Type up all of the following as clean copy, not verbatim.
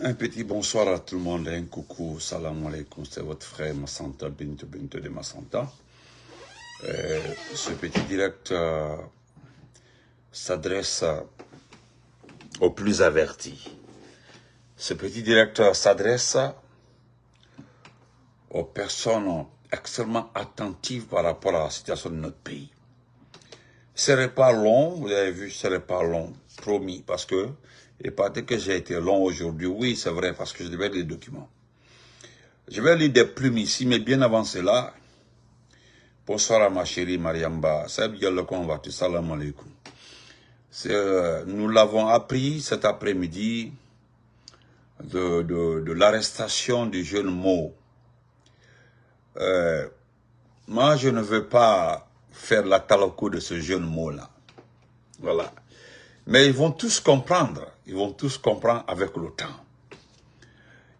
Un petit bonsoir à tout le monde, un coucou, salam alaikum, c'est votre frère Massanta Bintou de Massanta. Ce petit direct s'adresse aux plus avertis. Ce petit direct s'adresse aux personnes extrêmement attentives par rapport à la situation de notre pays. Ce n'est pas long, vous avez vu, ce n'est pas long, promis, parce que, et pas que j'ai été long aujourd'hui, oui, c'est vrai, parce que je devais lire les documents. Je vais lire des plumes ici, mais bien avant cela, bonsoir à ma chérie Mariamba, salam alaikum. Nous l'avons appris cet après-midi de l'arrestation du jeune Mo. Moi, je ne veux pas faire la talako de ce jeune Mo-là. Voilà. Mais ils vont tous comprendre. Ils vont tous comprendre avec le temps.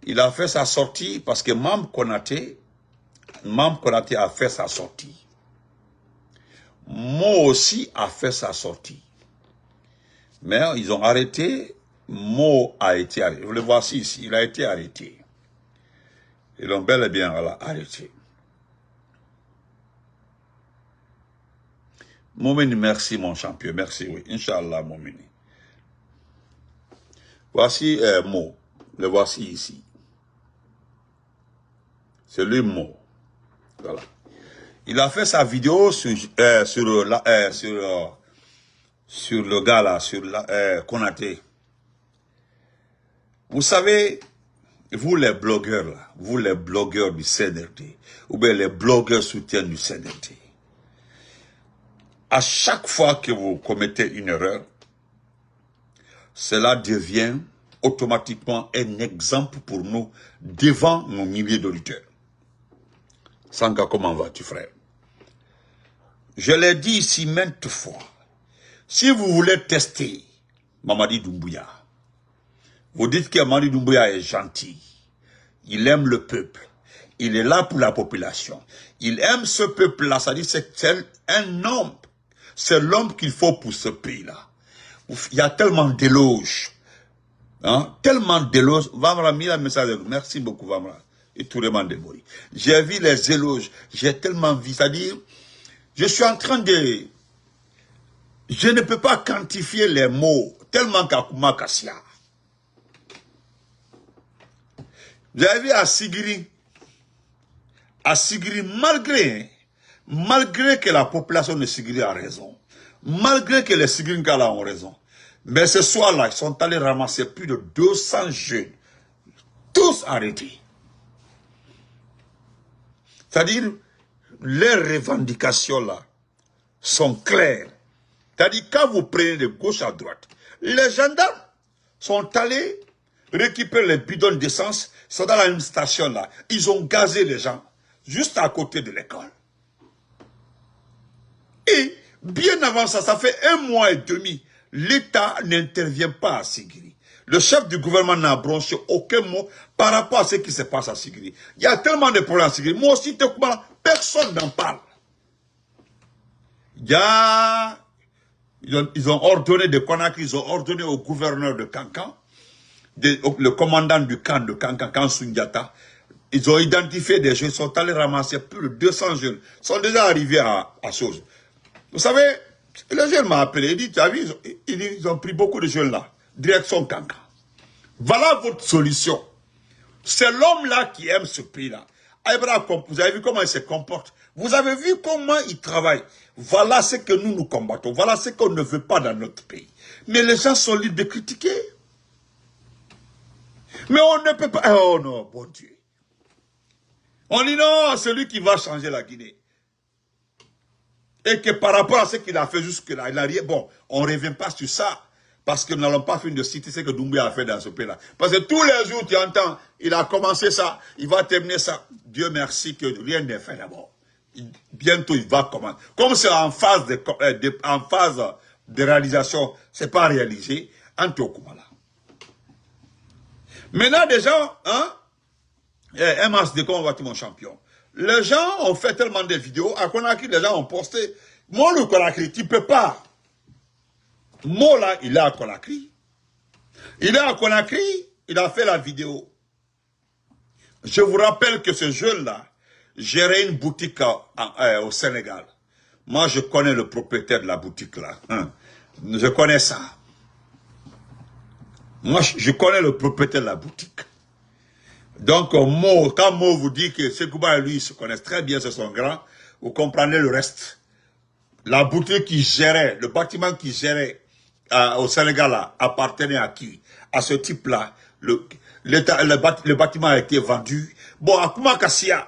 Il a fait sa sortie parce que Mam Konaté a fait sa sortie. Mo aussi a fait sa sortie. Mais ils ont arrêté. Mo a été arrêté. Vous le voici ici. Il a été arrêté. Ils l'ont bel et bien arrêté. Momini, merci mon champion. Merci, oui. Inch'Allah, Momini. Voici Mo. Le voici ici. C'est lui Mo. Voilà. Il a fait sa vidéo sur le gars là, sur Konaté. Vous savez, vous les blogueurs là, vous les blogueurs du CNRD, ou bien les blogueurs soutiens du CNRD, à chaque fois que vous commettez une erreur, cela devient automatiquement un exemple pour nous devant nos milliers d'auditeurs. Sanka, comment vas-tu, frère? Je l'ai dit ici maintes fois. Si vous voulez tester Mamadi Doumbouya, vous dites que Mamadi Doumbouya est gentil. Il aime le peuple. Il est là pour la population. Il aime ce peuple-là. C'est-à-dire que c'est un homme. C'est l'homme qu'il faut pour ce pays-là. Il y a tellement d'éloges. Hein? Tellement d'éloges. Vamra, mis un message. Merci beaucoup, Vamra. Et tout le monde est. J'ai vu les éloges. J'ai tellement vu. C'est-à-dire, je suis en train de... Je ne peux pas quantifier les mots. Tellement qu'Akuma Kassia. Vous avez vu à Sigiri, malgré que la population de Sigiri a raison, malgré que les Sigirinkala ont raison, mais ce soir-là, ils sont allés ramasser plus de 200 jeunes, tous arrêtés. C'est-à-dire, les revendications là sont claires. C'est-à-dire, quand vous prenez de gauche à droite, les gendarmes sont allés récupérer les bidons d'essence, sont dans la même station là. Ils ont gazé les gens, juste à côté de l'école. Et, bien avant ça, ça fait 1 mois et demi, l'État n'intervient pas à Sigiri. Le chef du gouvernement n'a branché aucun mot par rapport à ce qui se passe à Sigiri. Il y a tellement de problèmes à Sigiri. Moi aussi, personne n'en parle. Ils ont ordonné de Conakry, ils ont ordonné au gouverneur de Kankan, le commandant du camp de Kankan, Kansundiata, ils ont identifié des jeunes, ils sont allés ramasser plus de 200 jeunes, ils sont déjà arrivés à chose. Vous savez, le jeune m'a appelé, il dit, tu as vu, ils ont pris beaucoup de jeunes là, direction Kankan. Voilà votre solution. C'est l'homme-là qui aime ce pays-là. Vous avez vu comment il se comporte. Vous avez vu comment il travaille. Voilà ce que nous combattons. Voilà ce qu'on ne veut pas dans notre pays. Mais les gens sont libres de critiquer. Mais on ne peut pas... Oh non, bon Dieu. On dit non, c'est lui qui va changer la Guinée. Et que par rapport à ce qu'il a fait jusque-là, il n'a rien... Bon, on ne revient pas sur ça. Parce que nous n'allons pas finir de citer ce que Doumbouya a fait dans ce pays-là. Parce que tous les jours, tu entends, il a commencé ça, il va terminer ça. Dieu merci que rien n'est fait d'abord. Bientôt, il va commencer. Comme c'est en phase de réalisation, ce n'est pas réalisé, Antiokumala. Maintenant, des gens, hein, MHD, comment vas-tu mon champion? Les gens ont fait tellement de vidéos, à Conakry, les gens ont posté. Moi, le Conakry, tu ne peux pas. Moi, là, il est à Conakry. Il est à Conakry. Il a fait la vidéo. Je vous rappelle que ce jeune-là gérait une boutique au Sénégal. Moi, je connais le propriétaire de la boutique là. Je connais ça. Moi, je connais le propriétaire de la boutique. Donc, quand Mo vous dit que Sekouba et lui se connaissent très bien, c'est son grand, vous comprenez le reste. La boutique qui gérait, le bâtiment qui gérait au Sénégal là, appartenait à qui? À ce type-là. Le bâtiment a été vendu. Bon, à Koumakassia,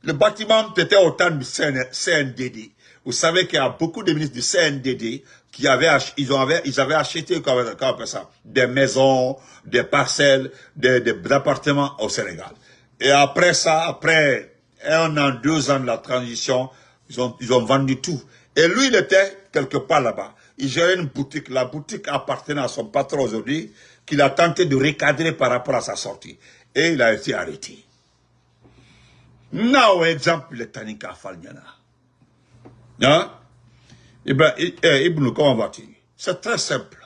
le bâtiment était au temps du CNDD. Vous savez qu'il y a beaucoup de ministres du CNDD qui avaient acheté comme ça, des maisons, des parcelles, des appartements au Sénégal. Et après ça, après 1 an, 2 ans de la transition, ils ont vendu tout. Et lui, il était quelque part là-bas. Il gérait une boutique. La boutique appartenait à son patron aujourd'hui, qu'il a tenté de recadrer par rapport à sa sortie. Et il a été arrêté. Now, exemple, le Tanika Falniana. Hein? Ibn, comment vas-tu? C'est très simple.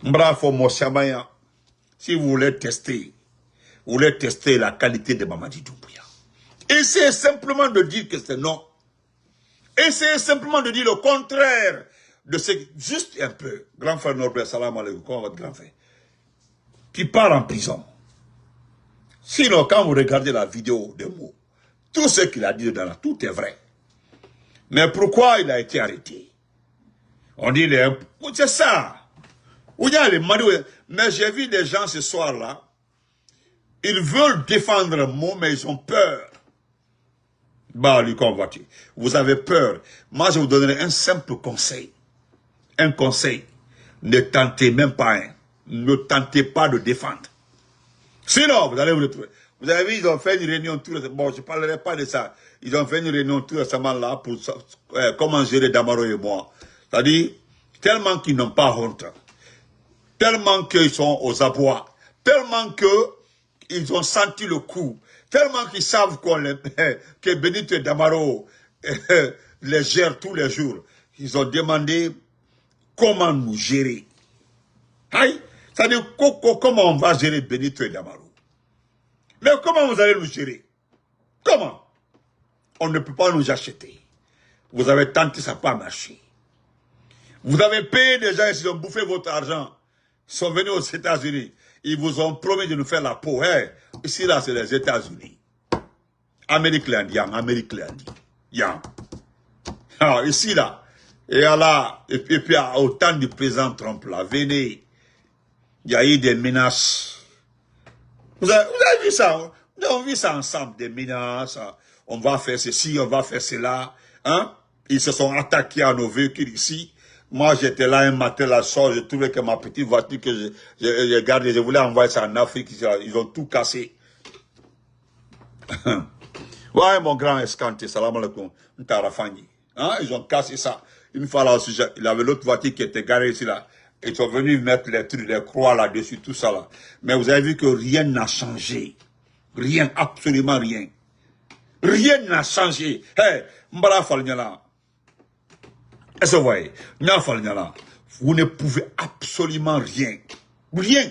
Bravo, Moshamaya. Si vous voulez tester la qualité de Mamadi Doumbouya. Essayez simplement de dire que c'est non. Essayez simplement de dire le contraire de ce... Juste un peu. Grand frère Norbert, salam alaikum, comment votre grand frère? Qui part en prison. Sinon, quand vous regardez la vidéo de Mo, tout ce qu'il a dit dedans, tout est vrai. Mais pourquoi il a été arrêté? On dit, c'est ça. Où il y a les marios. Mais j'ai vu des gens ce soir-là, ils veulent défendre Mo, mais ils ont peur. Bah, lui, convoité. Vous avez peur. Moi, je vous donnerai un simple conseil. Un conseil. Ne tentez même pas un. Ne tentez pas de défendre. Sinon, vous allez vous retrouver. Vous avez vu, ils ont fait une réunion tout récemment. Bon, je ne parlerai pas de ça. Ils ont fait une réunion tout récemment là pour comment gérer Damaro et moi. C'est-à-dire, tellement qu'ils n'ont pas honte. Tellement qu'ils sont aux abois. Tellement qu'ils ont senti le coup. Tellement qu'ils savent que Benito et Damaro les gèrent tous les jours. Ils ont demandé comment nous gérer. C'est-à-dire comment on va gérer Benito et Damaro. Mais comment vous allez nous gérer? Comment? On ne peut pas nous acheter. Vous avez tenté, ça n'a pas marché. Vous avez payé des gens, ils ont bouffé votre argent. Ils sont venus aux États-Unis. Ils vous ont promis de nous faire la peau. Hey, ici, là, c'est les États-Unis. Amérique l'Indien, Amérique l'Indien. Alors, ici, là, et puis au temps du président Trump, là, venez, il y a eu des menaces. Vous avez vu ça? Nous avons vu ça ensemble, des menaces. On va faire ceci, on va faire cela. Hein? Ils se sont attaqués à nos véhicules ici. Moi, j'étais là un matin, la soir, je trouvais que ma petite voiture que je gardais, je voulais envoyer ça en Afrique. Ils ont tout cassé. Ouais, mon grand escanté, salam alaikum, hein, ils ont cassé ça. Une fois là aussi, il avait l'autre voiture qui était garée ici là. Ils sont venus mettre les trucs, les croix là-dessus, tout ça là. Mais vous avez vu que rien n'a changé. Rien, absolument rien. Rien n'a changé. Hey, Mbala Falnyala. Est-ce que vous voyez? Vous ne pouvez absolument rien. Rien.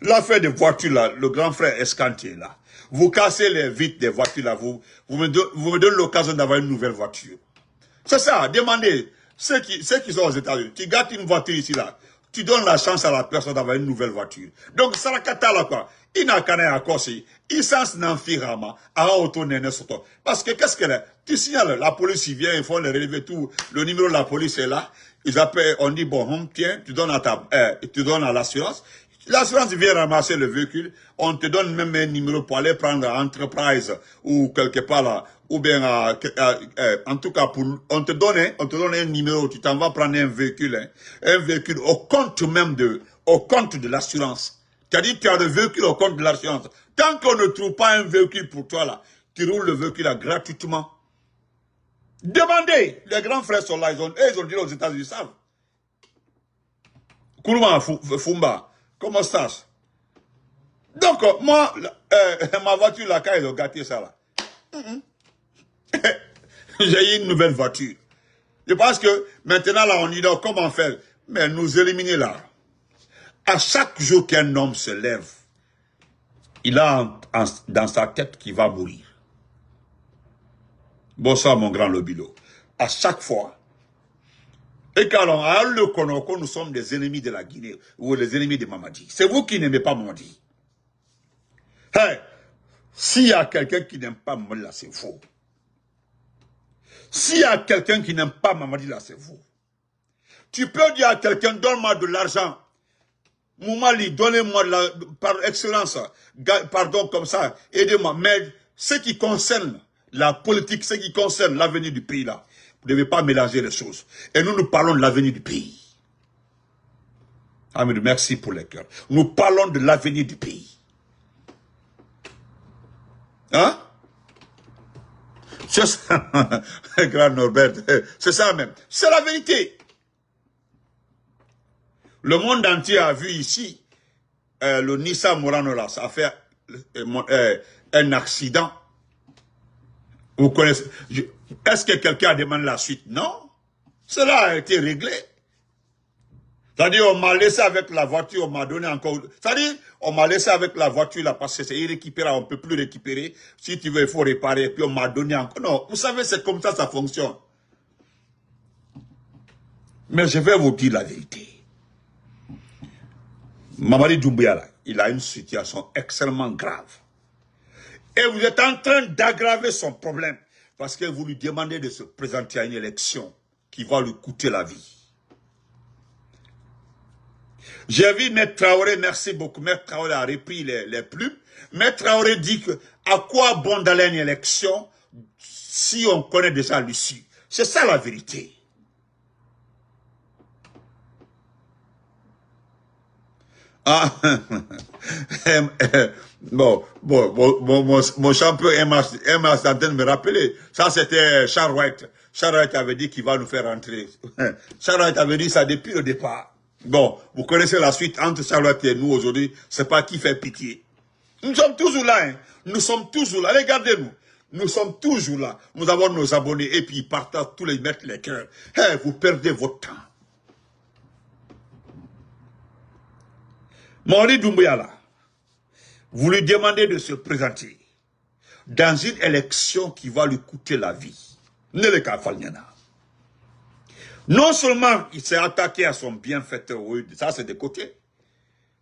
L'affaire des voitures là, le grand frère Escantier là. Vous cassez les vitres des voitures là, vous me donnez l'occasion d'avoir une nouvelle voiture. C'est ça, demandez. Ceux qui sont aux États-Unis, tu gâtes une voiture ici là, tu donnes la chance à la personne d'avoir une nouvelle voiture. Donc, ça la kata là quoi. Il n'a qu'à à causer. Il s'en n'en firama, à auto nene soto. Parce que qu'est-ce qu'elle est? Tu signales, la police il vient, ils font les relever tout. Le numéro de la police est là. Ils appellent, on dit bon, tiens, tu donnes à l'assurance. L'assurance vient ramasser le véhicule, on te donne même un numéro pour aller prendre à Enterprise ou quelque part là, ou bien en tout cas on te donne un numéro, tu t'en vas prendre un véhicule au compte même au compte de l'assurance. C'est-à-dire tu as le véhicule au compte de l'assurance. Tant qu'on ne trouve pas un véhicule pour toi là, tu roules le véhicule là gratuitement. Demandez, les grands frères sont là, ils ont dit aux États-Unis, ils savent. Kourouma Fumba. Comment ça? Donc, moi, ma voiture, là, quand ils ont gâté ça, là, j'ai eu une nouvelle voiture. Je pense que maintenant, là, on dit, donc, comment faire? Mais nous éliminer là. À chaque jour qu'un homme se lève, il a dans sa tête qu'il va mourir. Bonsoir mon grand Lobilo. À chaque fois. Et quand à le Konoko, nous sommes des ennemis de la Guinée ou les ennemis de Mamadi. C'est vous qui n'aimez pas Mamadi. Hey, s'il y a quelqu'un qui n'aime pas Mamadi, là, c'est faux. S'il y a quelqu'un qui n'aime pas Mamadi, là, c'est faux. Tu peux dire à quelqu'un, donne-moi de l'argent. Moumali, donnez-moi par excellence, pardon comme ça, aidez-moi. Mais ce qui concerne la politique, ce qui concerne l'avenir du pays là, vous ne devez pas mélanger les choses. Et nous parlons de l'avenir du pays. Amédou, merci pour les cœurs. Nous parlons de l'avenir du pays. Hein? C'est ça, grand Norbert, c'est ça même. C'est la vérité. Le monde entier a vu ici le Nissa Morano là, ça a fait un accident. Vous connaissez? Est-ce que quelqu'un a demandé la suite? Non. Cela a été réglé. C'est-à-dire, on m'a laissé avec la voiture, on m'a donné encore... C'est-à-dire, on m'a laissé avec la voiture là parce que c'est irrécupérable, on ne peut plus récupérer. Si tu veux, il faut réparer. Puis on m'a donné encore... Non, vous savez, c'est comme ça fonctionne. Mais je vais vous dire la vérité. Mamadi Doumbouya, il a une situation extrêmement grave. Et vous êtes en train d'aggraver son problème parce que vous lui demandez de se présenter à une élection qui va lui coûter la vie. J'ai vu Maître Traoré, merci beaucoup, Maître Traoré a repris les plumes. Maître Traoré dit que à quoi bon d'aller à une élection si on connaît déjà l'issue. C'est ça la vérité. Ah, mon champion aime à me rappeler. Ça, c'était Charles Wright. Charles Wright avait dit qu'il va nous faire rentrer. Charles Wright avait dit ça depuis le départ. Bon, vous connaissez la suite entre Charles Wright et nous aujourd'hui. C'est pas qui fait pitié. Nous sommes toujours là. Hein. Nous sommes toujours là. Regardez-nous. Nous sommes toujours là. Nous avons nos abonnés et puis ils partagent tous les mettre les cœurs. Hey, vous perdez votre temps. Mamadi Doumbouya là, vous lui demandez de se présenter dans une élection qui va lui coûter la vie. Non seulement il s'est attaqué à son bienfaiteur, ça c'est de côté,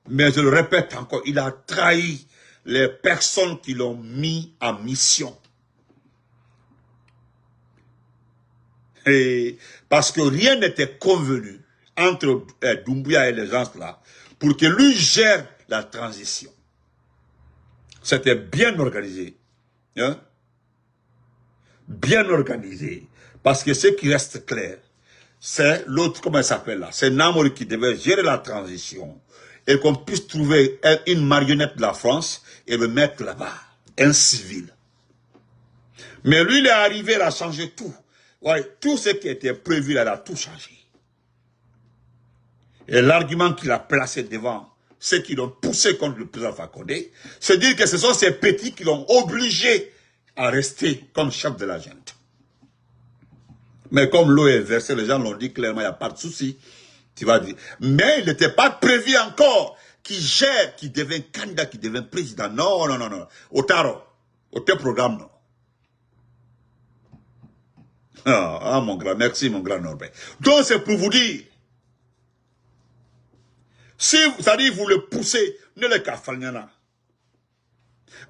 mais je le répète encore, il a trahi les personnes qui l'ont mis en mission. Et parce que rien n'était convenu entre Doumbouya et les gens là, pour que lui gère la transition. C'était bien organisé. Hein? Bien organisé. Parce que ce qui reste clair, c'est l'autre, comment il s'appelle là? C'est Namori qui devait gérer la transition. Et qu'on puisse trouver une marionnette de la France et le mettre là-bas. Un civil. Mais lui, il est arrivé, il a changé tout. Ouais, tout ce qui était prévu, il a tout changé. Et l'argument qu'il a placé devant ceux qui l'ont poussé contre le président Fakonde, c'est dire que ce sont ces petits qui l'ont obligé à rester comme chef de la junte. Mais comme l'eau est versée, les gens l'ont dit clairement, il n'y a pas de souci. Tu vas dire. Mais il n'était pas prévu encore qu'il gère, qu'il devienne candidat, qu'il devienne président. Non, non, non, non. Au taro. Au tel programme, non. Ah, mon grand, merci, mon grand Norbert. Donc, c'est pour vous dire, si c'est-à-dire vous le poussez, ne le cafalniana.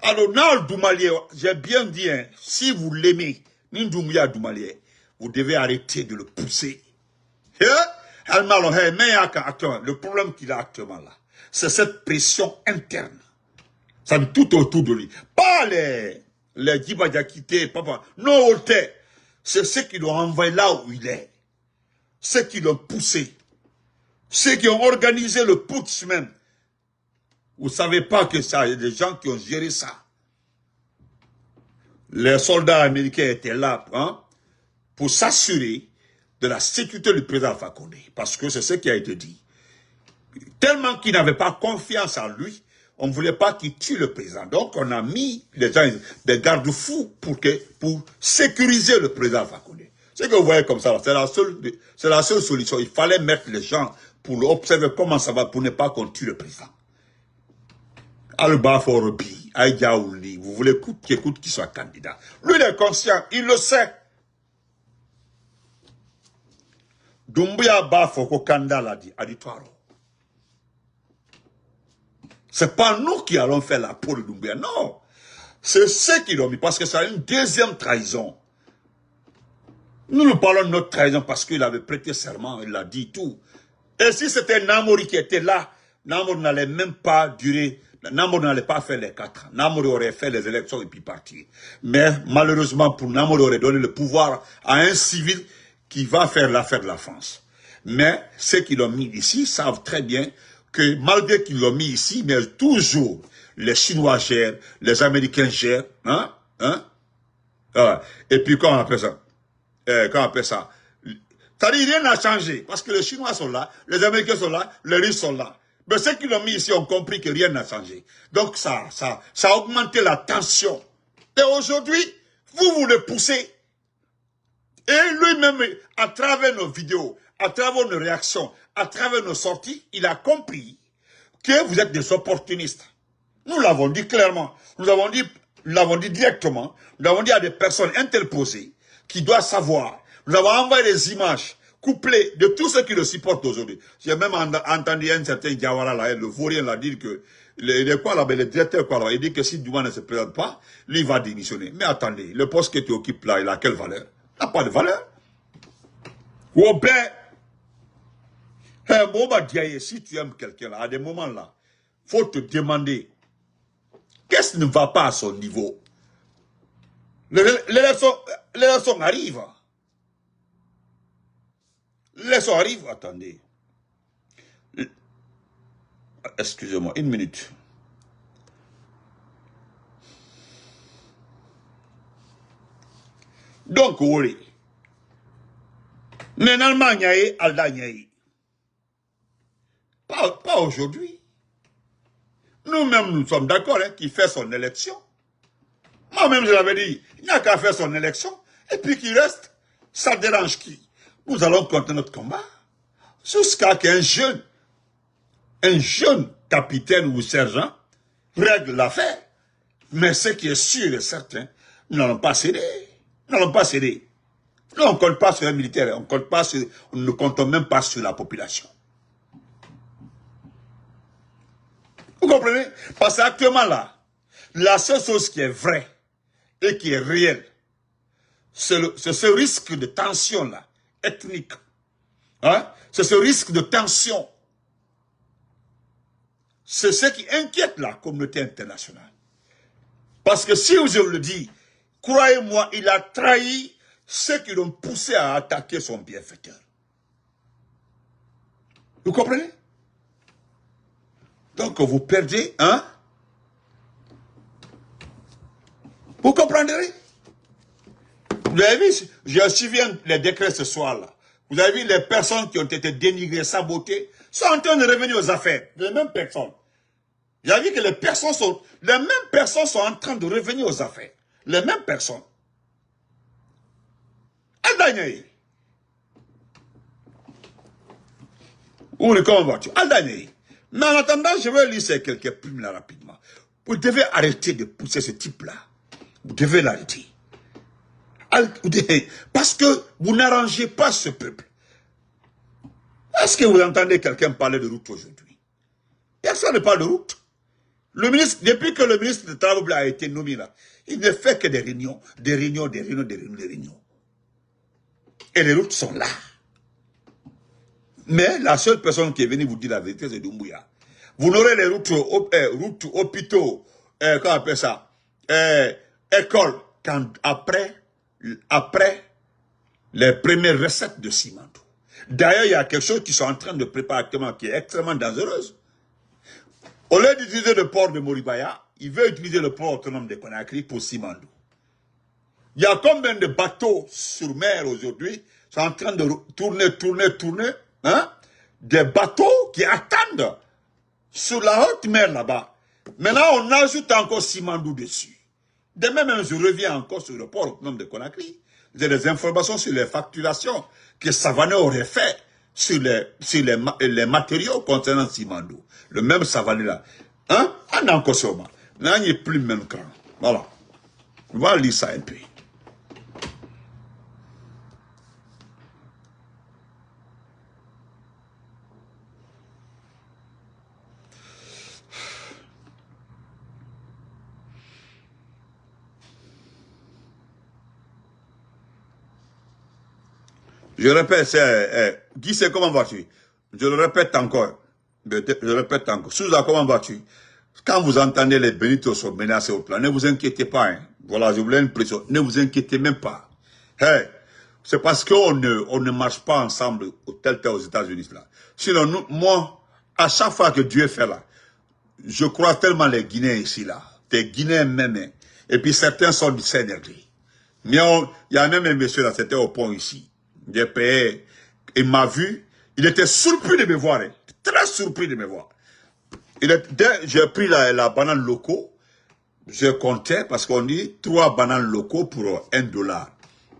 Alors, Nal Doumalié, j'ai bien dit, hein, si vous l'aimez, Nindoumia Doumalié, vous devez arrêter de le pousser. Le problème qu'il a actuellement là, c'est cette pression interne. Ça me tout autour de lui. Pas les Djibadjakité, papa. Non, c'est ceux qui l'ont envoyé là où il est. Ceux qui l'ont poussé. Ceux qui ont organisé le putsch même. Vous ne savez pas que ça, il y a des gens qui ont géré ça. Les soldats américains étaient là hein, pour s'assurer de la sécurité du président Fakonde. Parce que c'est ce qui a été dit. Tellement qu'ils n'avaient pas confiance en lui, on ne voulait pas qu'il tue le président. Donc on a mis les gens, des garde-fous pour sécuriser le président Fakonde. Ce que vous voyez comme ça, c'est la seule solution. Il fallait mettre les gens pour observer comment ça va, pour ne pas qu'on tue le président. Alba Forobi, Aïdjaouli, vous voulez qu'écoute qu'il soit candidat. Lui, il est conscient, il le sait. Doumbouya Bafoko Kanda l'a dit, Aditwaro. C'est pas nous qui allons faire la peau de Doumbouya, non. C'est ceux qui l'ont mis, parce que c'est une deuxième trahison. Nous parlons de notre trahison parce qu'il avait prêté serment, il l'a dit tout. Et si c'était Namori qui était là, Namori n'allait même pas durer, Namori n'allait pas faire les 4 ans. Namori aurait fait les élections et puis partir. Mais malheureusement pour Namori, aurait donné le pouvoir à un civil qui va faire l'affaire de la France. Mais ceux qui l'ont mis ici savent très bien que malgré qu'ils l'ont mis ici, mais toujours les Chinois gèrent, les Américains gèrent, et puis comment on appelle ça? Comment on appelle ça? C'est-à-dire rien n'a changé, parce que les Chinois sont là, les Américains sont là, les Russes sont là. Mais ceux qui l'ont mis ici ont compris que rien n'a changé. Donc ça a augmenté la tension. Et aujourd'hui, vous le poussez. Et lui-même, à travers nos vidéos, à travers nos réactions, à travers nos sorties, il a compris que vous êtes des opportunistes. Nous l'avons dit clairement, nous l'avons dit directement, nous l'avons dit à des personnes interposées qui doivent savoir. Nous avons envoyé des images couplées de tous ceux qui le supportent aujourd'hui. J'ai même entendu un certain Diawara là, le vaurien l'a dit que le directeur quoi là, il dit que si Douma ne se présente pas, lui il va démissionner. Mais attendez, le poste que tu occupes là, il a quelle valeur? Il n'a pas de valeur. Ou bien, si tu aimes quelqu'un là, à des moments là, faut te demander qu'est-ce qui ne va pas à son niveau. L'élection arrive. L'élection arrive, attendez. Excusez-moi, une minute. Donc, oui. Nénalement, Nyaye, Alda Nyaye. Pas aujourd'hui. Nous-mêmes, nous sommes d'accord qu'il fait son élection. Moi-même, je l'avais dit, il n'y a qu'à faire son élection. Et puis qu'il reste, ça dérange qui? Nous allons continuer notre combat. Jusqu'à qu'un jeune capitaine ou sergent règle l'affaire. Mais ce qui est sûr et certain, nous n'allons pas céder. Nous n'allons pas céder. Nous, on ne compte pas sur les militaires, on ne compte même pas sur la population. Vous comprenez? Parce qu'actuellement là, la seule chose qui est vraie et qui est réelle, c'est ce risque de tension là, ethnique. Hein? C'est ce risque de tension. C'est ce qui inquiète la communauté internationale. Parce que si je le dis, croyez-moi, il a trahi ceux qui l'ont poussé à attaquer son bienfaiteur. Vous comprenez? Donc vous perdez, hein? Vous comprendrez? Vous avez vu, j'ai suivi les décrets ce soir-là. Vous avez vu les personnes qui ont été dénigrées, sabotées, sont en train de revenir aux affaires. Les mêmes personnes. Vous avez vu que les mêmes personnes sont en train de revenir aux affaires. Les mêmes personnes. Aldagné. Où est comment vas-tu? Aldagné. Mais en attendant, je vais lire ces quelques plumes là rapidement. Vous devez arrêter de pousser ce type-là. Vous devez l'arrêter. Parce que vous n'arrangez pas ce peuple. Est-ce que vous entendez quelqu'un parler de route aujourd'hui? Personne ne parle de route. Le ministre, depuis que le ministre de Travail a été nommé là, il ne fait que des réunions. Et les routes sont là. Mais la seule personne qui est venue vous dire la vérité, c'est Doumbouya. Vous n'aurez les routes hôpitaux, comment on appelle ça, écoles, après les premières recettes de Simandou. D'ailleurs, il y a quelque chose qui sont en train de préparer actuellement qui est extrêmement dangereuse. Au lieu d'utiliser le port de Moribaya, il veut utiliser le port autonome de Conakry pour Simandou. Il y a combien de bateaux sur mer aujourd'hui sont en train de tourner, hein? Des bateaux qui attendent sur la haute mer là-bas. Maintenant, on ajoute encore Simandou dessus. Demain même, je reviens encore sur le port autonome de Conakry. J'ai des informations sur les facturations que Savané aurait fait sur les matériaux concernant Simandou. Le même Savali là. Hein? On a encore ça. Là, il n'est plus le même cran. Voilà. On va lire ça un peu. Je répète, Guy, c'est comment vas-tu? Je le répète encore. Je le répète encore. Souza, comment vas-tu? Quand vous entendez les Benito sont menacés au plan, ne vous inquiétez pas. Hein. Voilà, je voulais une pression. Ne vous inquiétez même pas. Hey, c'est parce qu'on ne marche pas ensemble tel aux États-Unis. Sinon, nous, moi, à chaque fois que Dieu fait là, je crois tellement les Guinéens ici là. Des Guinéens même. Hein. Et puis certains sont du CNRD. Mais il y a même un monsieur là, c'était au pont ici. J'ai payé. Il m'a vu. Il était surpris de me voir. Hein. Très surpris de me voir. J'ai pris la banane locaux. Je comptais parce qu'on dit 3 bananes locaux pour $1.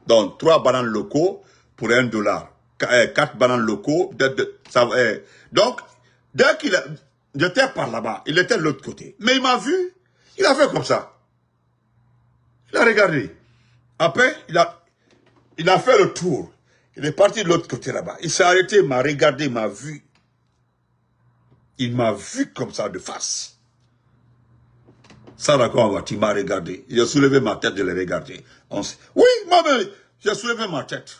Donc 3 bananes locaux pour $1. 4 bananes locaux. Donc, dès qu'il j'étais par là-bas, il était de l'autre côté. Mais il m'a vu. Il a fait comme ça. Il a regardé. Après, il a fait le tour. Il est parti de l'autre côté là-bas. Il s'est arrêté, il m'a regardé, il m'a vu. Il m'a vu comme ça de face. Ça, d'accord, il m'a regardé. J'ai soulevé ma tête, je l'ai regardé. Oui, j'ai soulevé ma tête.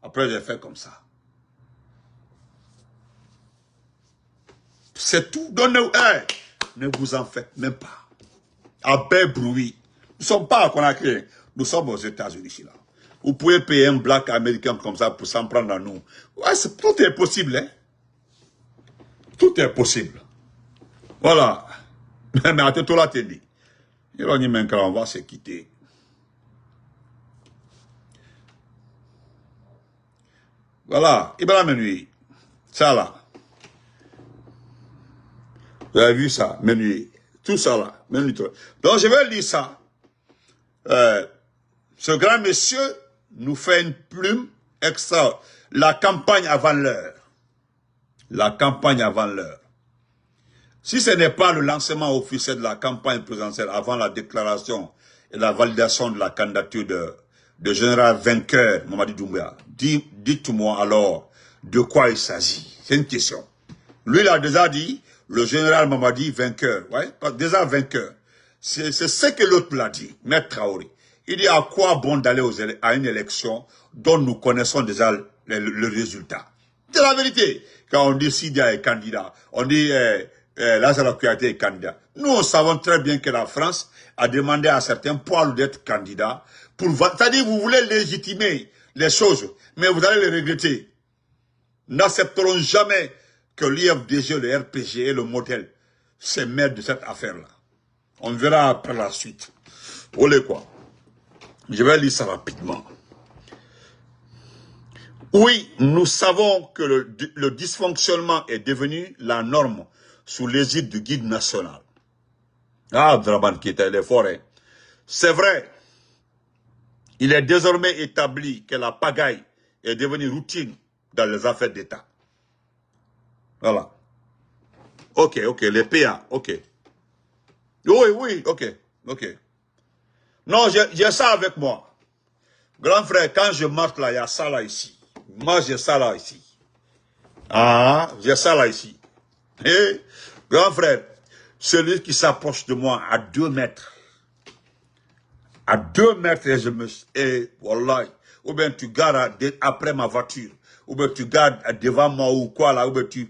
Après, j'ai fait comme ça. C'est tout. Ne vous en faites même pas. À bel bruit. Nous ne sommes pas à Conakry. Nous sommes aux États-Unis là. Vous pouvez payer un black américain comme ça pour s'en prendre à nous. Ouais, tout est possible. Hein? Tout est possible. Voilà. Mais à tout là, t'es dit. On va se quitter. Voilà. Il va la minuit. Ça là. Vous avez vu ça, minuit. Tout ça là. Minuit. Donc je vais lire ça. Ce grand monsieur nous fait une plume extra. La campagne avant l'heure. La campagne avant l'heure. Si ce n'est pas le lancement officiel de la campagne présidentielle avant la déclaration et la validation de la candidature de général vainqueur Mamadi Doumbouya, dites-moi alors de quoi il s'agit. C'est une question. Lui, il a déjà dit, le général Mamadi vainqueur. Ouais, déjà vainqueur. C'est ce que l'autre l'a dit, Maître Traoré. Il dit à quoi bon d'aller à une élection dont nous connaissons déjà le résultat. C'est la vérité. Quand on dit Sidia est candidat, on dit Lazare Kouyaté est candidat. Nous, savons très bien que la France a demandé à certains poils d'être candidats. C'est-à-dire, vous voulez légitimer les choses, mais vous allez les regretter. Nous n'accepterons jamais que l'IFDG, le RPG et le modèle se mêlent de cette affaire-là. On verra après la suite. Olé quoi. Je vais lire ça rapidement. Oui, nous savons que le dysfonctionnement est devenu la norme sous l'égide du guide national. Ah, Draban qui était fort, hein. C'est vrai. Il est désormais établi que la pagaille est devenue routine dans les affaires d'État. Voilà. Ok, les PA, ok. Oui, ok. Non, j'ai ça avec moi. Grand frère, quand je marche là, il y a ça là ici. Moi, j'ai ça là ici. Ah, j'ai ça là ici. Et, grand frère, celui qui s'approche de moi à 2 mètres. À 2 mètres, et wallah, ou bien tu gardes après ma voiture, ou bien tu gardes devant moi ou quoi là, ou bien tu...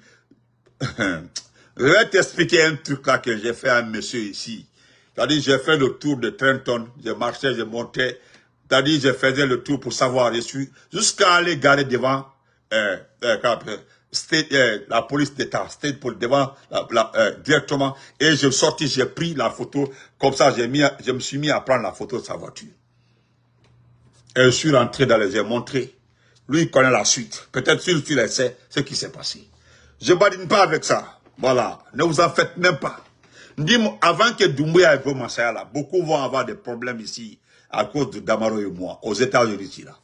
Je vais t'expliquer un truc là que j'ai fait à un monsieur ici. C'est-à-dire, j'ai fait le tour de Trenton, j'ai marché, j'ai monté. C'est-à-dire, je faisais le tour pour savoir, je suis jusqu'à aller garer devant la police d'État, devant directement. Et je suis sorti, j'ai pris la photo, comme ça, je me suis mis à prendre la photo de sa voiture. Et je suis rentré dans les, j'ai montré. Lui, il connaît la suite. Peut-être sur il sait ce qui s'est passé. Je ne badine pas avec ça. Voilà. Ne vous en faites même pas. Dis-moi, avant que Doumbouya et Bomassaya là, beaucoup vont avoir des problèmes ici à cause de Damaro et moi, aux États-Unis là.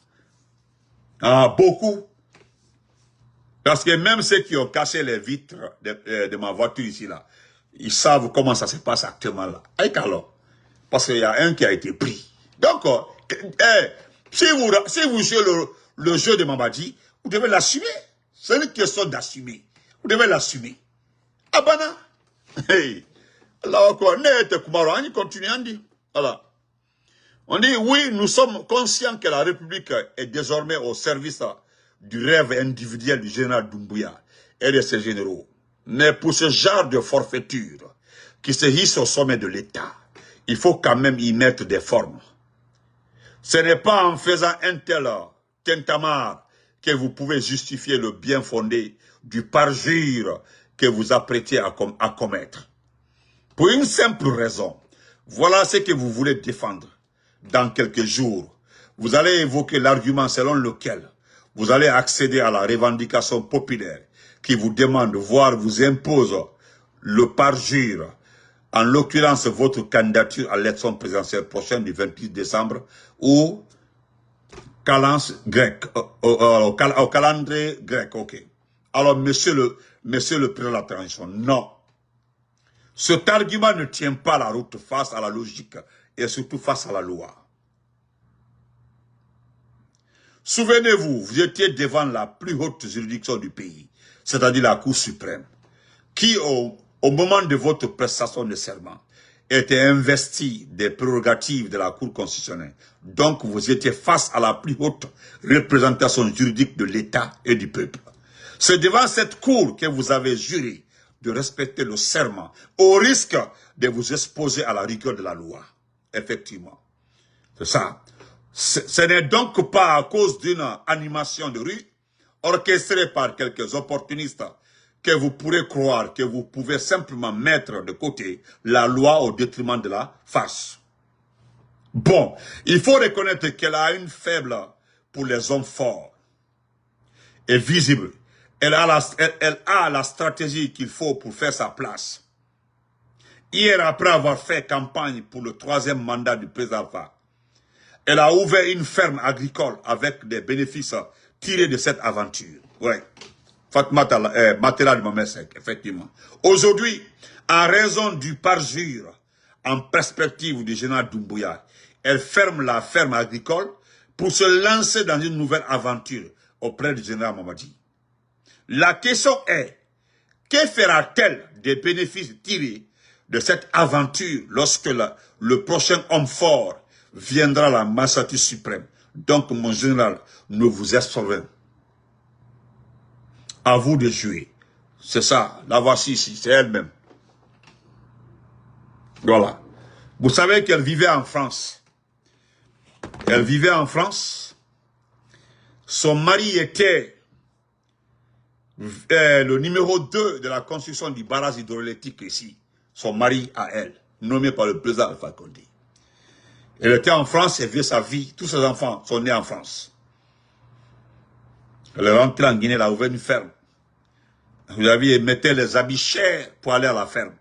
Ah, beaucoup. Parce que même ceux qui ont cassé les vitres de ma voiture ici, là, ils savent comment ça se passe actuellement là. Avec alors, parce qu'il y a un qui a été pris. Donc, si vous jouez le jeu de Mamadi, vous devez l'assumer. C'est une question d'assumer. Vous devez l'assumer. Abana. Hey. Alors, quoi, on continue, on dit. Voilà. On dit, oui, nous sommes conscients que la République est désormais au service du rêve individuel du général Doumbouya et de ses généraux. Mais pour ce genre de forfaiture qui se hisse au sommet de l'État, il faut quand même y mettre des formes. Ce n'est pas en faisant un tel tintamarre que vous pouvez justifier le bien fondé du parjure que vous apprêtez à commettre. Pour une simple raison, voilà ce que vous voulez défendre. Dans quelques jours, vous allez évoquer l'argument selon lequel vous allez accéder à la revendication populaire qui vous demande, voire vous impose le parjure, en l'occurrence votre candidature à l'élection présidentielle prochaine du 28 décembre ou calence grec, au calendrier grec, ok. Alors, monsieur le président de la transition, non. Cet argument ne tient pas la route face à la logique et surtout face à la loi. Souvenez-vous, vous étiez devant la plus haute juridiction du pays, c'est-à-dire la Cour suprême, qui, au moment de votre prestation de serment, était investie des prérogatives de la Cour constitutionnelle. Donc, vous étiez face à la plus haute représentation juridique de l'État et du peuple. C'est devant cette Cour que vous avez juré de respecter le serment, au risque de vous exposer à la rigueur de la loi. Effectivement. C'est ça. Ce n'est donc pas à cause d'une animation de rue, orchestrée par quelques opportunistes, que vous pourrez croire que vous pouvez simplement mettre de côté la loi au détriment de la farce. Bon, il faut reconnaître qu'elle a une faible pour les hommes forts et visibles. Elle a la stratégie qu'il faut pour faire sa place. Hier, après avoir fait campagne pour le 3e mandat du président Alpha, elle a ouvert une ferme agricole avec des bénéfices tirés de cette aventure. Ouais. Matela de Mamesek, effectivement. Aujourd'hui, en raison du parjure en perspective du général Doumbouya, elle ferme la ferme agricole pour se lancer dans une nouvelle aventure auprès du général Mamadi. La question est, que fera-t-elle des bénéfices tirés de cette aventure lorsque le prochain homme fort viendra à la magistrature suprême? Donc, mon général, ne vous excevez. À vous de jouer. C'est ça. La voici ici. C'est elle-même. Voilà. Vous savez qu'elle vivait en France. Elle vivait en France. Son mari était le numéro 2 de la construction du barrage hydroélectrique ici. Son mari à elle, nommé par le président Alpha Condé. Elle était en France, elle vit sa vie. Tous ses enfants sont nés en France. Elle est rentrée en Guinée, elle a ouvert une ferme. Vous avez vu, elle mettait les habits chers pour aller à la ferme.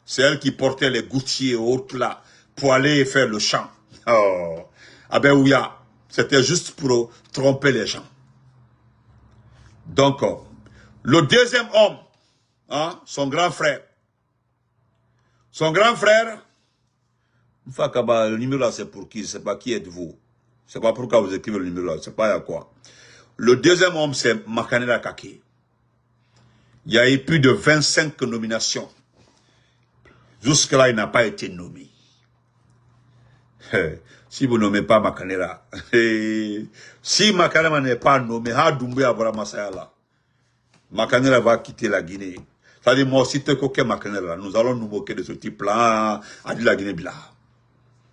C'est elle qui portait les gouttiers et autres là pour aller faire le champ. Oh. Ah ben oui, c'était juste pour tromper les gens. Donc, le deuxième homme, hein, son grand frère. Son grand frère, le numéro là c'est pour qui? Je ne sais pas qui êtes-vous. Je ne sais pas pourquoi vous écrivez le numéro là, je ne sais pas à quoi. Le deuxième homme c'est Makanela Kake. Il y a eu plus de 25 nominations. Jusque-là, il n'a pas été nommé. Si vous ne nommez pas Makanela, si Makanela n'est pas nommé, Makanela va quitter la Guinée. C'est-à-dire, moi aussi, Makanela, nous allons nous moquer de ce type-là, à la Guinée-Bila.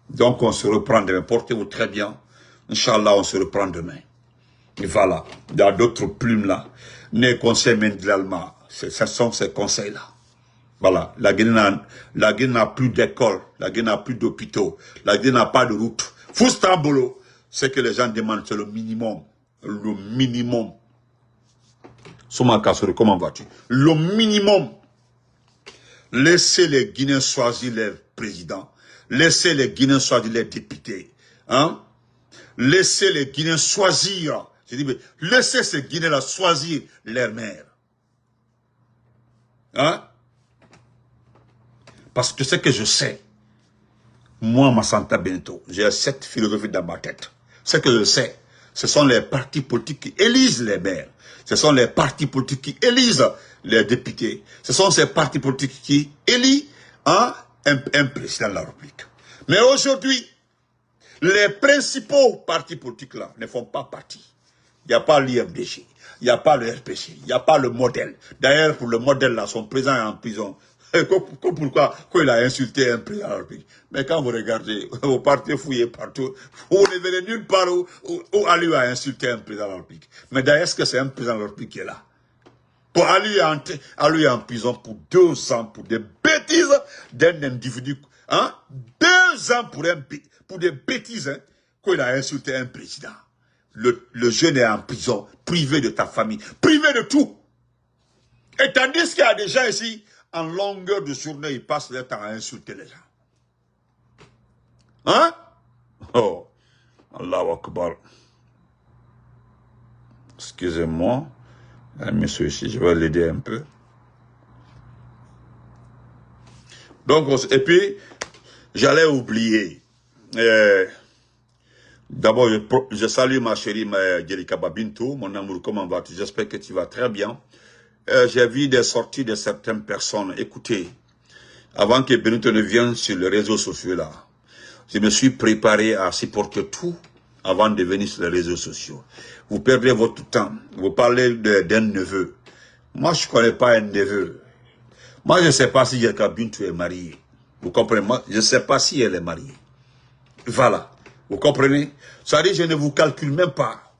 Donc, on se reprend demain. Portez-vous très bien. Inch'Allah, on se reprend demain. Et voilà. Il y a d'autres plumes là. Les conseils Mendilalma. Ce sont ces conseils-là. Voilà. La Guinée n'a plus d'école. La Guinée n'a plus d'hôpitaux. La Guinée n'a pas de route. Foustambolo. Ce que les gens demandent, c'est le minimum. Le minimum. Soma Kassori, comment vas-tu? Le minimum. Laissez les Guinéens choisir les présidents. Laissez les Guinéens choisir les députés. Hein? Laissez les Guinéens choisir Je dis, mais laissez ces Guinéens-là choisir leur mère. Hein? Parce que ce que je sais, moi, Massanta Benito, j'ai cette philosophie dans ma tête. Ce que je sais, ce sont les partis politiques qui élisent les maires. Ce sont les partis politiques qui élisent les députés. Ce sont ces partis politiques qui élisent un président de la République. Mais aujourd'hui, les principaux partis politiques là ne font pas partie. Il n'y a pas l'IFDG, il n'y a pas le RPC, il n'y a pas le modèle. D'ailleurs, pour le modèle là, son président est en prison. Pourquoi il a insulté un président de la République? Mais quand vous regardez, vous partez fouiller partout, vous ne venez nulle part où Ali a insulté un président de la République. Mais d'ailleurs, est-ce que c'est un président de la République qui est là? Pour Ali est en prison pour 2 ans pour des bêtises d'un individu. Hein? 2 ans pour des bêtises, hein, qu'il a insulté un président. Le jeune est en prison, privé de ta famille, privé de tout. Et tandis qu'il y a des gens ici, en longueur de journée, ils passent leur temps à insulter les gens. Hein? Oh, Allahu Akbar. Excusez-moi, monsieur ici, je vais l'aider un peu. Donc, et puis, j'allais oublier. D'abord, je salue ma chérie Djelika Babintou, mon amour, comment vas-tu? J'espère que tu vas très bien. J'ai vu des sorties de certaines personnes. Écoutez, avant que Benito ne vienne sur les réseaux sociaux là, je me suis préparé à supporter tout avant de venir sur les réseaux sociaux. Vous perdez votre temps. Vous parlez d'un neveu. Moi, je ne connais pas un neveu. Moi, je ne sais pas si Djelika Bintou est mariée. Vous comprenez? Moi, je ne sais pas si elle est mariée. Voilà. Vous comprenez? Ça dit, je ne vous calcule même pas.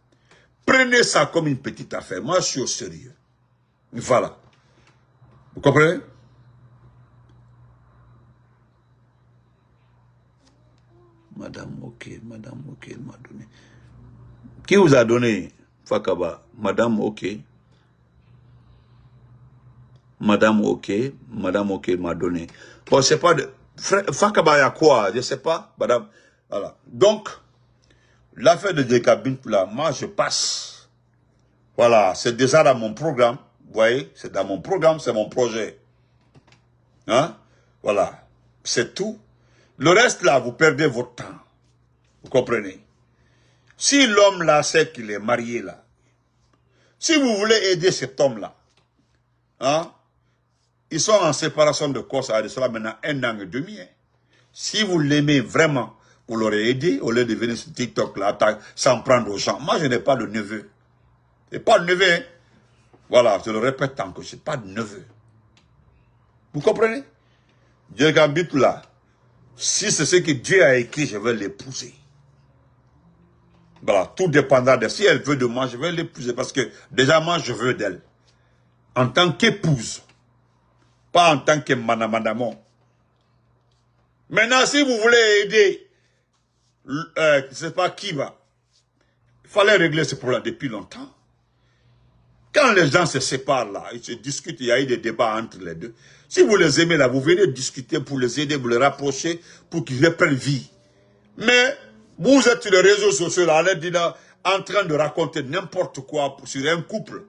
Prenez ça comme une petite affaire. Moi, je suis au sérieux. Voilà. Vous comprenez? Madame, ok, elle m'a donné. Qui vous a donné, Fakaba? Madame, ok. Madame, ok, elle m'a donné. Bon, c'est pas de... Fakaba, il y a quoi? Je sais pas, madame. Voilà. Donc, l'affaire de Djelika Bintou, là, moi, je passe. Voilà, c'est déjà dans mon programme. Vous voyez, c'est dans mon programme, c'est mon projet. Hein? Voilà. C'est tout. Le reste, là, vous perdez votre temps. Vous comprenez? Si l'homme, là, sait qu'il est marié, là, si vous voulez aider cet homme-là, hein, ils sont en séparation de corps, ça a cela maintenant 1 an et demi. Hein. Si vous l'aimez vraiment, vous l'aurez aidé, au lieu de venir sur TikTok, là, s'en prendre aux gens. Moi, je n'ai pas de neveu. Je n'ai pas de neveu, hein. Voilà, je le répète tant que je n'ai pas de neveu. Vous comprenez? Djelika Bintou là, si c'est ce que Dieu a écrit, je vais l'épouser. Voilà, tout dépendra de si elle veut de moi, je vais l'épouser. Parce que déjà, moi, je veux d'elle. En tant qu'épouse. Pas en tant que madamon. Maintenant, si vous voulez aider, je ne sais pas qui va. Il fallait régler ce problème depuis longtemps. Quand les gens se séparent là, ils se discutent, il y a eu des débats entre les deux. Si vous les aimez là, vous venez discuter pour les aider, vous les rapprocher, pour qu'ils reprennent vie. Mais vous êtes sur les réseaux sociaux là, en train de raconter n'importe quoi sur un couple.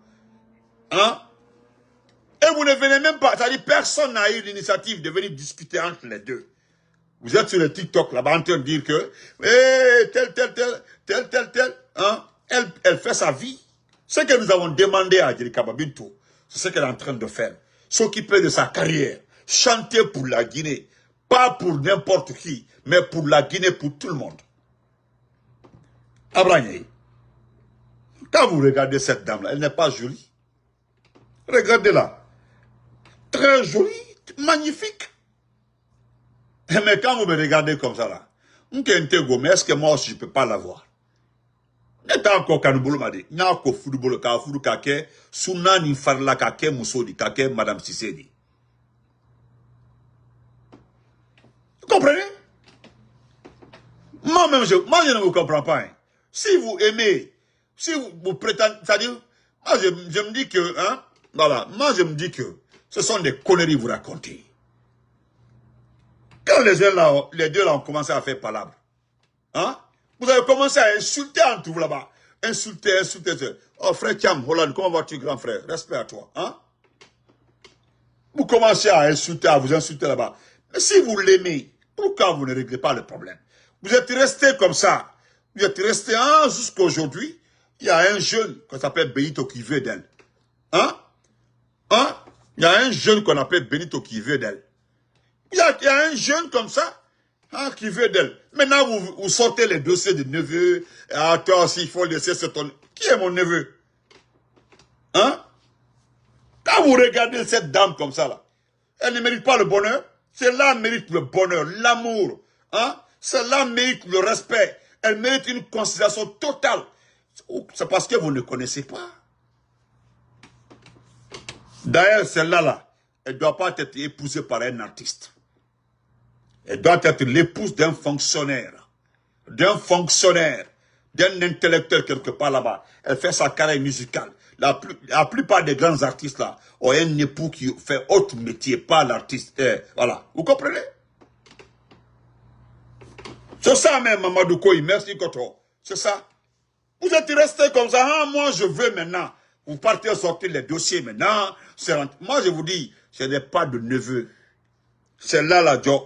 Hein? Et vous ne venez même pas, c'est-à-dire personne n'a eu l'initiative de venir discuter entre les deux. Vous êtes sur le TikTok là-bas en train de dire que tel, hein? Elle fait sa vie. Ce que nous avons demandé à Djelika Bintou, c'est ce qu'elle est en train de faire. S'occuper de sa carrière. Chanter pour la Guinée. Pas pour n'importe qui, mais pour la Guinée, pour tout le monde. Abraham, quand vous regardez cette dame-là, elle n'est pas jolie. Regardez-la. Très jolie, magnifique. Mais quand vous me regardez comme ça, là, mais est-ce que moi aussi je ne peux pas la voir? Neta encore kanubolo made nya ko football ka furu ka ke sunna ni farla ka ke musodi ka ke madame Sissedi. Vous comprenez? Moi-même, je ne vous comprends pas. Hein. Si vous aimez, si vous prétendez, c'est-à-dire, moi je me dis que, hein, voilà, moi je me dis que ce sont des conneries que vous racontez. Quand les gens là, les deux là ont commencé à faire palabre, hein, vous avez commencé à insulter entre vous là-bas. insulter. Oh, frère Thiam, Hollande, comment vas-tu, grand frère? Respect à toi. Hein? Vous commencez à vous insulter là-bas. Mais si vous l'aimez, pourquoi vous ne réglez pas le problème? Vous êtes resté comme ça. Vous êtes resté jusqu'à aujourd'hui. Il y a un jeune qu'on s'appelle Benito qui veut d'elle. Hein? Hein? Il y a un jeune qu'on appelle Benito qui veut d'elle. Il y a un jeune comme ça qui veut d'elle. Maintenant, vous sortez les dossiers de neveu. Ah, toi aussi, il faut laisser ce ton... Qui est mon neveu? Hein? Quand vous regardez cette dame comme ça, là, elle ne mérite pas le bonheur. Celle-là mérite le bonheur, l'amour. Hein? Celle-là mérite le respect. Elle mérite une considération totale. C'est parce que vous ne connaissez pas. D'ailleurs, celle-là, elle ne doit pas être épousée par un artiste. Elle doit être l'épouse d'un fonctionnaire, d'un intellectuel quelque part là-bas. Elle fait sa carrière musicale. La plupart des grands artistes là ont un époux qui fait autre métier, pas l'artiste. Voilà, vous comprenez? C'est ça même, Mamadou Koyi, merci Koto. C'est ça. Vous êtes resté comme ça. Ah, moi, je veux maintenant. Vous partez sortir les dossiers maintenant. Moi, je vous dis, ce n'est pas de neveu. C'est là la job.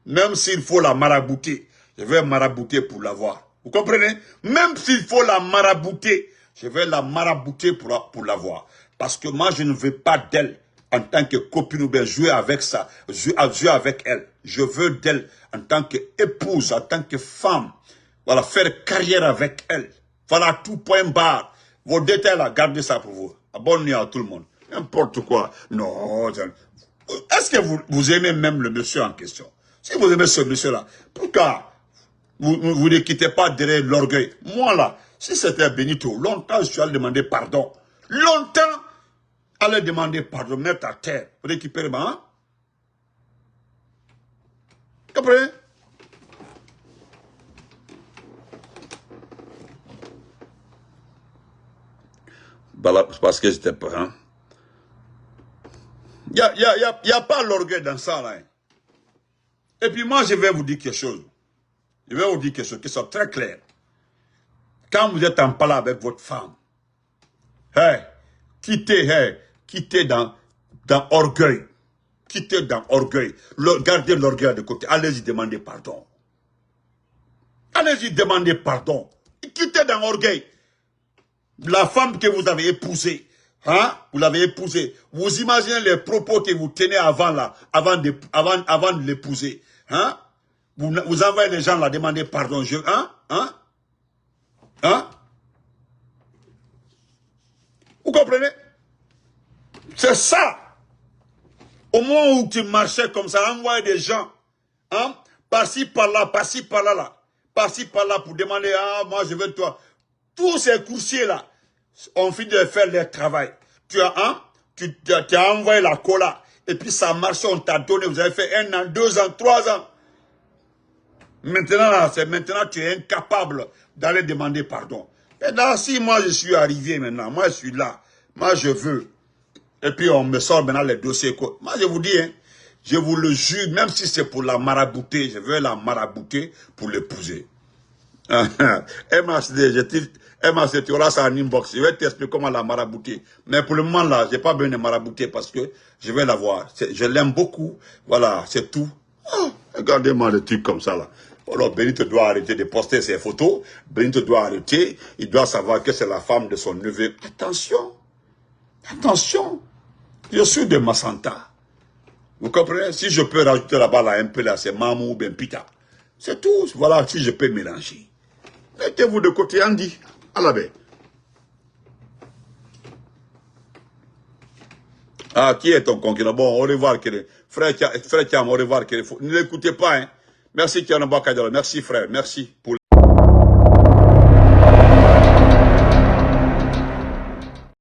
Même s'il faut la marabouter, je vais marabouter pour l'avoir. Vous comprenez? Même s'il faut la marabouter, je vais la marabouter pour l'avoir. Parce que moi, je ne veux pas d'elle en tant que copine ou bien jouer avec ça, jouer avec elle. Je veux d'elle en tant qu'épouse, en tant que femme. Voilà, faire carrière avec elle. Voilà, tout point barre. Vos détails là, gardez ça pour vous. Abonnez à tout le monde. N'importe quoi. Non. Est-ce que vous aimez même le monsieur en question? Si vous aimez ce monsieur-là, pourquoi vous ne quittez pas derrière l'orgueil? Moi là, si c'était Benito, longtemps je suis allé demander pardon. Longtemps, allez demander pardon, mettre à terre, récupérer ma hein? Comprenez? Voilà, parce que j'étais pas. Hein? Il n'y a pas l'orgueil dans ça là. Hein? Et puis moi, je vais vous dire quelque chose. Je vais vous dire quelque chose qui soit très clair. Quand vous êtes en parlant avec votre femme, quittez dans orgueil. Quittez dans orgueil. Gardez l'orgueil de côté. Allez-y demander pardon. Allez-y demander pardon. Quittez dans orgueil. La femme que vous avez épousée, hein, vous l'avez épousée. Vous imaginez les propos que vous tenez avant de l'épouser. Hein? Vous envoyez les gens là demander pardon. Hein? Vous comprenez? C'est ça. Au moment où tu marchais comme ça, envoyer des gens, hein, par-ci, par-là, par-ci, par-là, là, par-ci, par-là, pour demander, ah, moi je veux toi. Tous ces coursiers là ont fini de faire leur travail. Tu as envoyé la cola, et puis ça marche, on t'a donné, vous avez fait 1 an, 2 ans, 3 ans. Maintenant, là, maintenant tu es incapable d'aller demander pardon. Maintenant, si moi je suis arrivé maintenant, moi je suis là, moi je veux. Et puis on me sort maintenant les dossiers. Moi je vous dis, hein, je vous le jure, même si c'est pour la marabouter, je veux la marabouter pour l'épouser. MHD, tu auras ça en inbox. Je vais t'expliquer comment la marabouter. Mais pour le moment là, j'ai pas besoin de marabouter parce que je vais la voir. Je l'aime beaucoup. Voilà, c'est tout. Oh, regardez-moi le truc comme ça là. Alors Benito doit arrêter de poster ses photos. Benito doit arrêter. Il doit savoir que c'est la femme de son neveu. Attention. Attention. Je suis de Massanta. Vous comprenez? Si je peux rajouter là-bas là, un peu là, c'est Mamou ou bien Pita. C'est tout. Voilà, si je peux mélanger. Mettez-vous de côté, Andy. À la baie. Ah, qui est ton concurrent? Bon, au revoir, frère Thiam, au revoir. Ne l'écoutez pas, hein. Merci, Kianaba Kadjala. Merci, frère. Merci pour